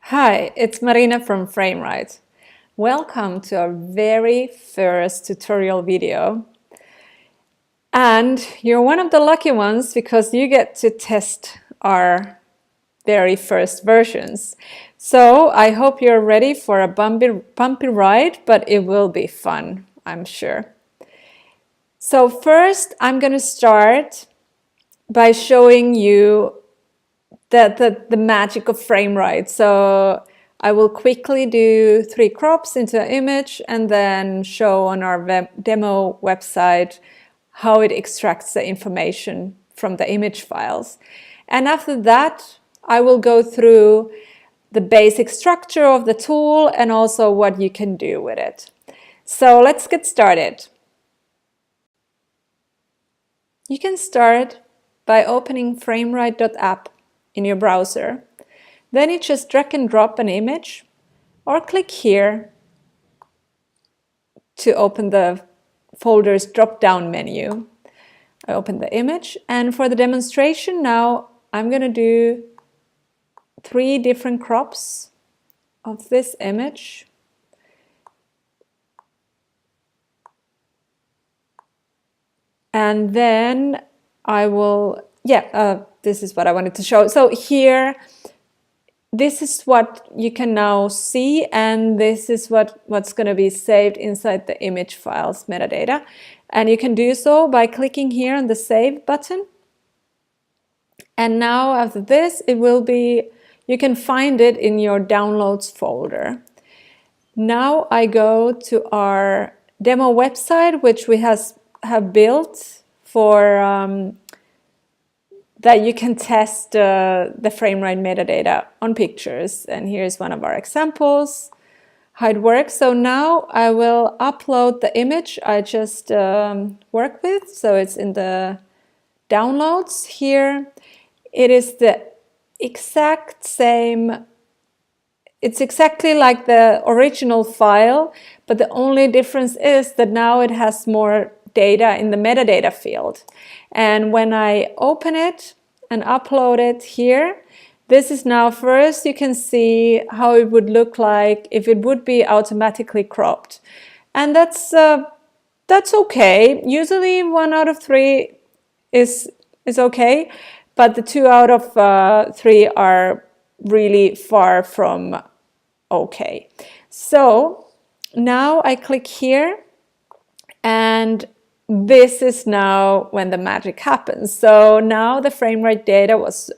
Hi, it's Marina from Frameright. Welcome to our very first tutorial video. And you're one of the lucky ones because you get to test our very first versions. So I hope you're ready for a bumpy ride, but it will be fun, I'm sure. So first, I'm going to start by showing you the magic of Frameright. So I will quickly do 3 crops into an image and then show on our demo website how it extracts the information from the image files. And after that, I will go through the basic structure of the tool and also what you can do with it. So let's get started. You can start by opening frameright.app in your browser. Then you just drag and drop an image or click here to open the folder's drop-down menu. I open the image, and for the demonstration now I'm going to do 3 different crops of this image. And then I will, this is what I wanted to show. So here, this is what you can now see, and this is what's going to be saved inside the image files metadata. And you can do so by clicking here on the Save button. And now after this, it will be, you can find it in your Downloads folder. Now I go to our demo website, which we have built for that you can test the Frameright metadata on pictures. And here's one of our examples, how it works. So now I will upload the image I just worked with. So it's in the downloads here. It is the exact same, it's exactly like the original file, but the only difference is that now it has more data in the metadata field. And when I open it and upload it here, this is now first you can see how it would look like if it would be automatically cropped. And that's okay. Usually 1 out of 3 is okay, but the 2 out of 3 are really far from okay. So now I click here, and this is now when the magic happens. So now the Frameright data was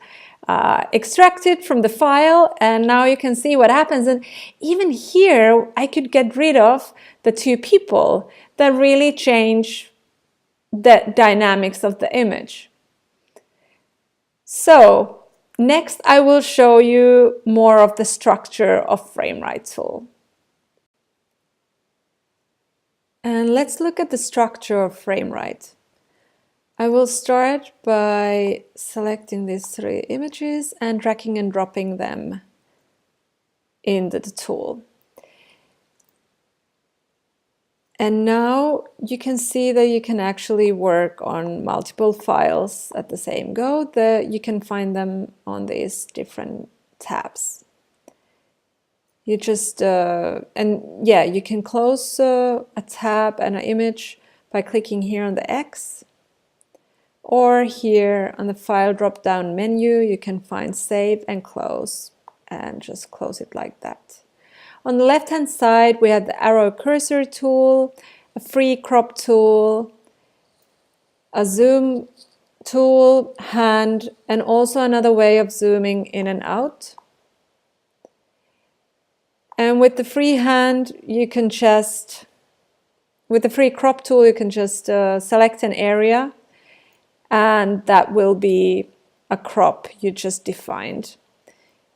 extracted from the file, and now you can see what happens. And even here, I could get rid of the 2 people that really change the dynamics of the image. So next, I will show you more of the structure of Frameright tool. And let's look at the structure of Frameright. I will start by selecting these 3 images and dragging and dropping them into the tool. And now you can see that you can actually work on multiple files at the same go. You can find them on these different tabs. You just, you can close a tab and an image by clicking here on the X. Or here on the file drop-down menu, you can find Save and Close, and just close it like that. On the left-hand side, we have the arrow cursor tool, a free crop tool, a zoom tool, hand, and also another way of zooming in and out. And with the free hand, you can just, with the free crop tool, you can just select an area, and that will be a crop you just defined.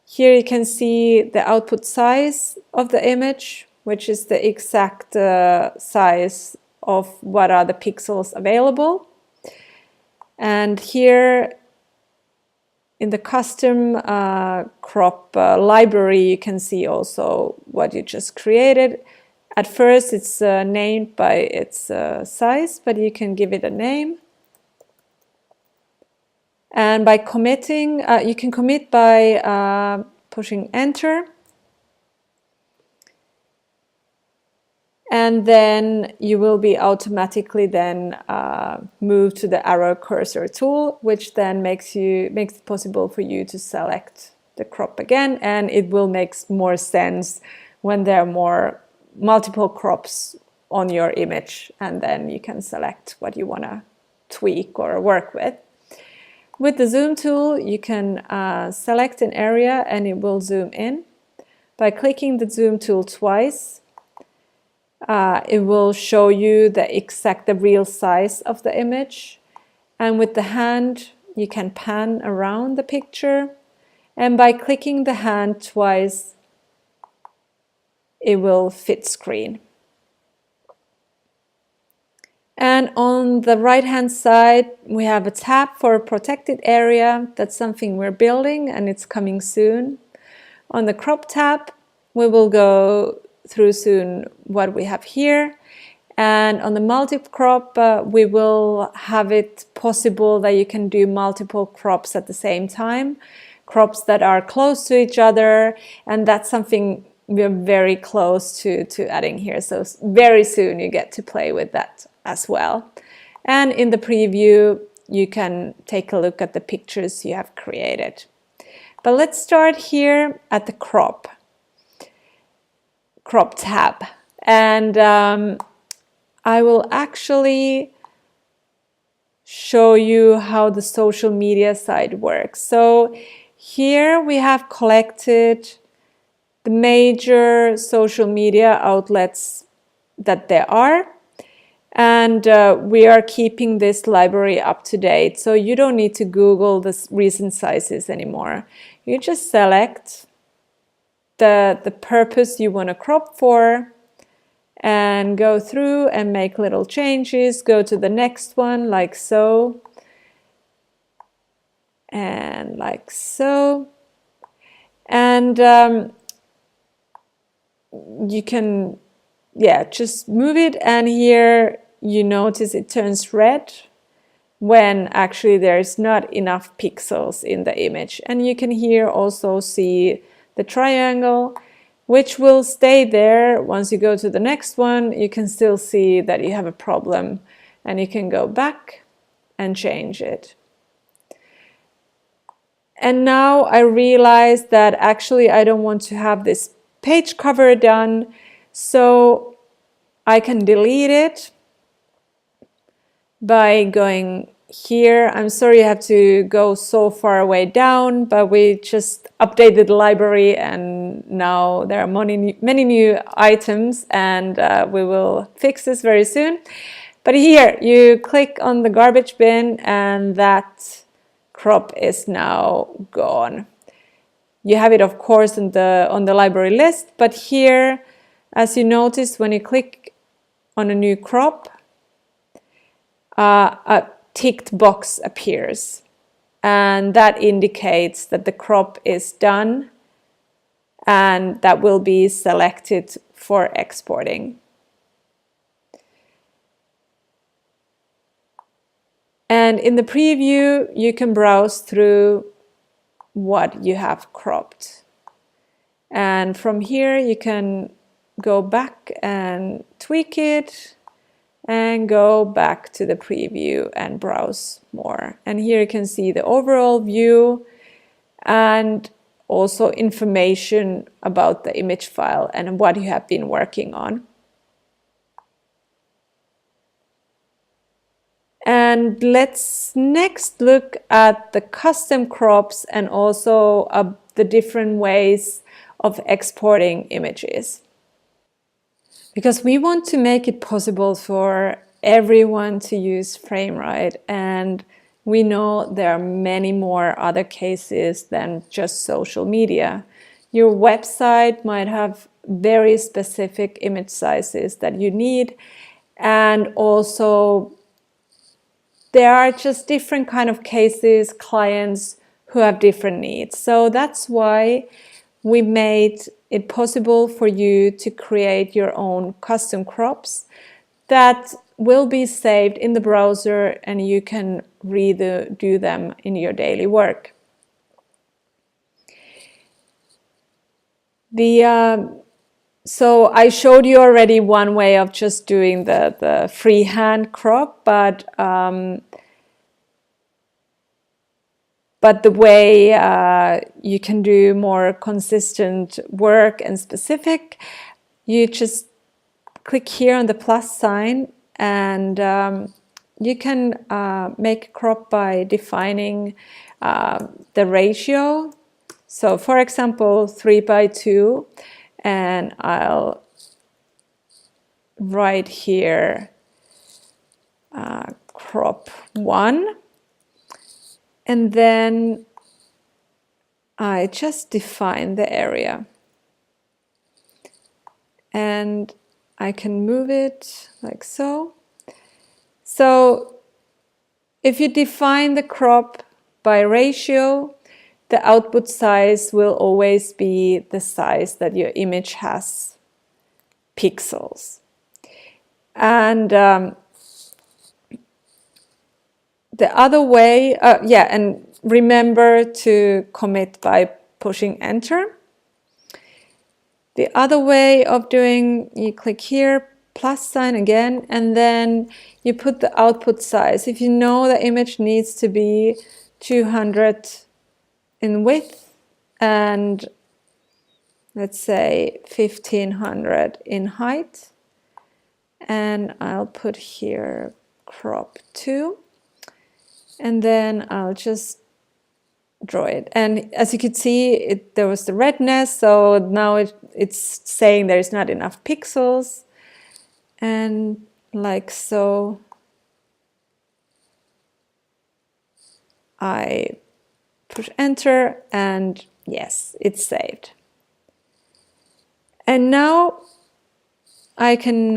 Here you can see the output size of the image, which is the exact size of what are the pixels available. And here in the custom crop library, you can see also what you just created. At first it's named by its size, but you can give it a name. And by committing, you can commit by pushing enter, And then you will be automatically then moved to the arrow cursor tool, which then makes it possible for you to select the crop again, and it will make more sense when there are multiple crops on your image, and then you can select what you want to tweak or work with. With the zoom tool, you can select an area and it will zoom in. By clicking the zoom tool twice, it will show you the real size of the image. And with the hand, you can pan around the picture. And by clicking the hand twice, it will fit screen. And on the right hand side, we have a tab for a protected area. That's something we're building and it's coming soon. On the crop tab, we will go through soon what we have here. And on the multi-crop, we will have it possible that you can do multiple crops at the same time, crops that are close to each other, and that's something we're very close to adding here. So very soon you get to play with that as well. And in the preview, you can take a look at the pictures you have created. But let's start here at the crop tab. And I will actually show you how the social media side works. So here we have collected the major social media outlets that there are. And we are keeping this library up to date. So you don't need to Google the recent sizes anymore. You just select the purpose you want to crop for and go through and make little changes. Go to the next one like so. And like so. And you can just move it, and here you notice it turns red when actually there's not enough pixels in the image. And you can here also see the triangle, which will stay there. Once you go to the next one, you can still see that you have a problem, and you can go back and change it. And now I realize that actually I don't want to have this page cover done, so I can delete it by going here. I'm sorry you have to go so far away down, but we just updated the library and now there are many new items, and we will fix this very soon. But here you click on the garbage bin and that crop is now gone. You have it, of course, on the library list, but here, as you notice, when you click on a new crop, a ticked box appears, and that indicates that the crop is done and that will be selected for exporting. And in the preview, you can browse through what you have cropped. And from here, you can go back and tweak it and go back to the preview and browse more. And here you can see the overall view and also information about the image file and what you have been working on. And let's next look at the custom crops and also the different ways of exporting images. Because we want to make it possible for everyone to use Frameright, and we know there are many more other cases than just social media. Your website might have very specific image sizes that you need, and also there are just different kind of cases, clients who have different needs. So that's why we made it possible for you to create your own custom crops that will be saved in the browser, and you can do them in your daily work. The So I showed you already one way of just doing the freehand crop, but the way you can do more consistent work and specific, you just click here on the plus sign, and you can make a crop by defining the ratio. So for example, 3:2, and I'll write here crop 1, and then I just define the area, and I can move it like so. So if you define the crop by ratio, the output size will always be the size that your image has pixels. And the other way, and remember to commit by pushing enter. The other way of doing, you click here, plus sign again, and then you put the output size. If you know the image needs to be 200 in width and let's say 1500 in height, and I'll put here crop 2, and then I'll just draw it. And as you could see, there was the redness, so now it's saying there's not enough pixels, and like so I push enter, and yes, it's saved. And now I can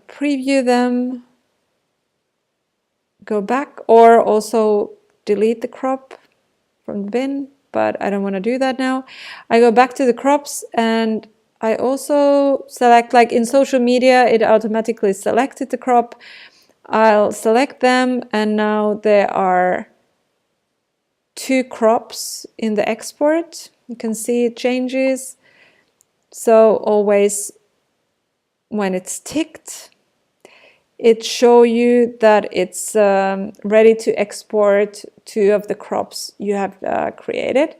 preview them, go back, or also delete the crop from the bin, but I don't want to do that now. I go back to the crops, and I also select, like in social media, it automatically selected the crop. I'll select them, and now there are 2 crops in the export. You can see it changes. So always when it's ticked, it shows you that it's ready to export 2 of the crops you have created.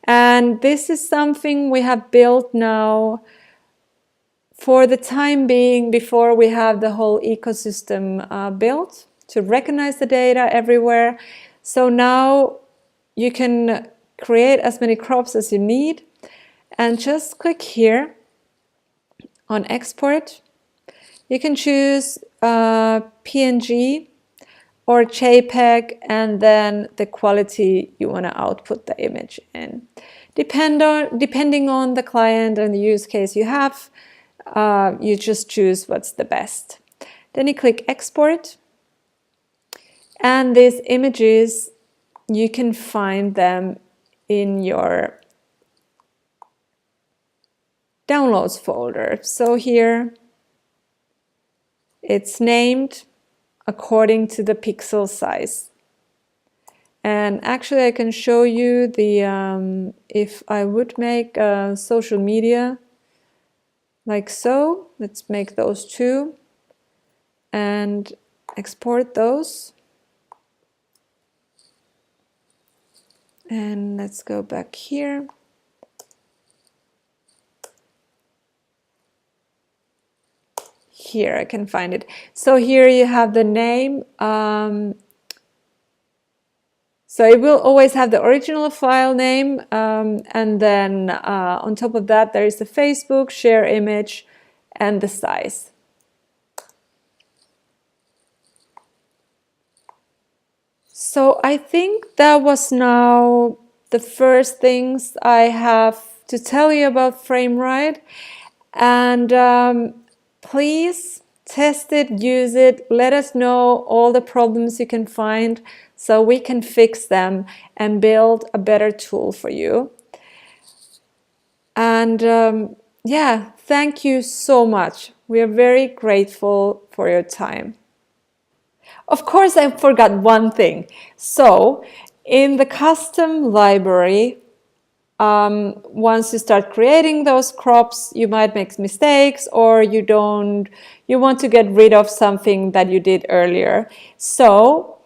And this is something we have built now for the time being, before we have the whole ecosystem built to recognize the data everywhere. So now you can create as many crops as you need, and just click here on export. You can choose PNG or JPEG, and then the quality you want to output the image in. Depending on the client and the use case you have, you just choose what's the best. Then you click export, and these images, you can find them in your downloads folder. So here it's named according to the pixel size. And actually I can show you the, if I would make social media like so, let's make those 2 and export those. And let's go back here. Here I can find it. So here you have the name. So it will always have the original file name, and then on top of that there is the Facebook, share image, and the size. So I think that was now the first things I have to tell you about Frameright. And please test it, use it, let us know all the problems you can find so we can fix them and build a better tool for you. And yeah, thank you so much. We are very grateful for your time. Of course, I forgot one thing. So in the custom library, once you start creating those crops, you might make mistakes, or you want to get rid of something that you did earlier. So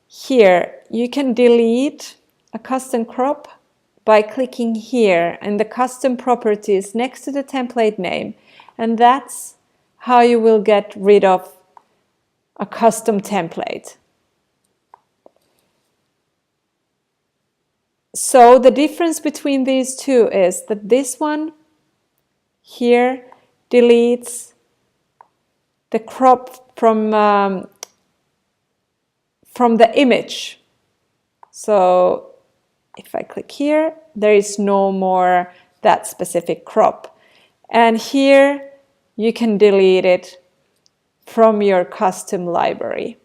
here you can delete a custom crop by clicking here in the custom properties next to the template name, and that's how you will get rid of a custom template. So the difference between these two is that this one here deletes the crop from the image. So if I click here, there is no more that specific crop. And here you can delete it from your custom library.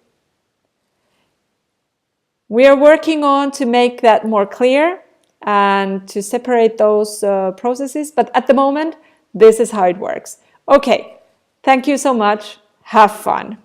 We are working on to make that more clear and to separate those processes, but at the moment, this is how it works. Okay, thank you so much. Have fun.